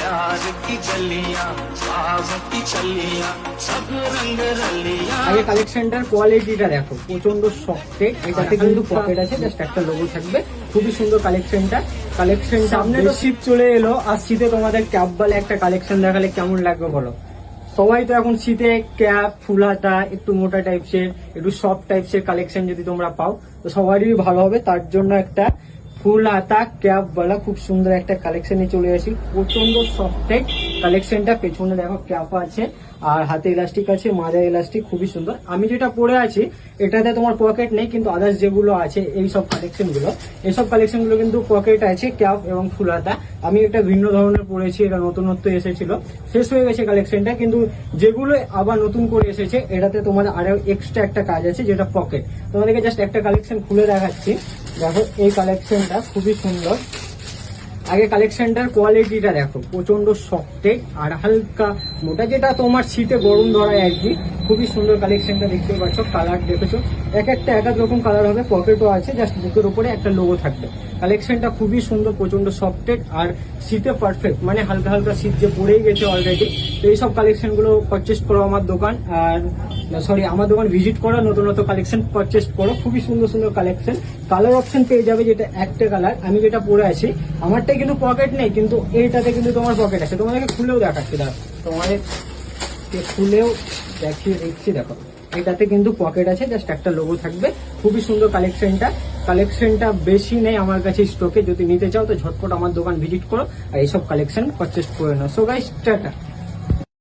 प्यार की गलियां ख्वाबों की छलियां सब रंग रलियां। আগে কালেকশনটার কোয়ালিটিটা দেখো, প্রচন্ড সফট। এটাতে কিন্তু পকেট আছে, জাস্ট একটা লোগো থাকবে। খুবই সুন্দর কালেকশনটা। সামনে তো শীত চলে এলো, আর শীতে তোমাদের ক্যাপ বলে একটা কালেকশন দেখালে কেমন লাগবে বলো? সবাই তো এখন শীতে ক্যাপ, ফুল হাতা, একটু মোটা টাইপসের, একটু সফট টাইপসের কালেকশন যদি তোমরা পাও তো সবারই ভালো হবে। তার জন্য একটা ফুল হাতা ক্যাপ বলা খুব সুন্দর একটা কালেকশনে চলে আসি। প্রচন্ড সফট কালেকশনটা। পেছনে দেখো ক্যাপ আছে, আর হাতে ইলাস্টিক আছে, মাজায় ইলাস্টিক, খুবই সুন্দর। আমি যেটা পরে আছি এটাতে তোমার পকেট নেই, কিন্তু আদার্স যেগুলো আছে এইসব কালেকশন গুলো কিন্তু পকেট আছে, ক্যাপ এবং ফুল হাতা। আমি একটা ভিন্ন ধরনের পরেছি, এটা নতুনত্ব এসেছিল, শেষ হয়ে গেছে কালেকশনটা। কিন্তু যেগুলো আবার নতুন করে এসেছে এটাতে তোমার আরো এক্সট্রা একটা কাজ আছে, যেটা পকেট। তোমাদেরকে জাস্ট একটা কালেকশন খুলে দেখাচ্ছি। দেখো এই কালেকশনটা খুবই সুন্দর। আগে কালেকশনটার কোয়ালিটিটা দেখো, প্রচন্ড সফট আর হালকা মোটা, যেটা তোমার শীতে গরম ধরায় আর কি। খুবই সুন্দর কালেকশনটা, দেখতে পাচ্ছ। কালার দেখেছো, এক এক রকম কালার হবে। পকেটও আছে, জাস্ট বুকের উপরে একটা লোগো থাকবে। কালেকশনটা খুবই সুন্দর, প্রচন্ড সফট আর শীতে পারফেক্ট। মানে হালকা হালকা শীত যে পড়েই গেছে অলরেডি, তো এইসব কালেকশন গুলো পারচেস করো আমার দোকান। আর আমার দোকান ভিজিট করো, নতুন নতুন কালেকশন পারচেস করো। খুবই সুন্দর সুন্দর কালেকশন। কালার অপশন পেয়ে যাবে, যেটা একটা কালার। আমি যেটা পরে আছি আমারটাই কিন্তু পকেট নেই, কিন্তু এইটাতে কিন্তু তোমার পকেট আছে। তোমাদেরকে খুলেও দেখাচ্ছি, দেখো তোমাদের খুলেও দেখিয়ে দিচ্ছি। দেখো এটাতে কিন্তু পকেট আছে, জাস্ট একটা লোগো থাকবে। খুবই সুন্দর কালেকশনটা বেশি নেই আমার কাছে স্টকে। যদি নিতে চাও তো ঝটপট আমার দোকান ভিজিট করো আর এইসব কালেকশন পারচেস করে নাও। So guys, tata.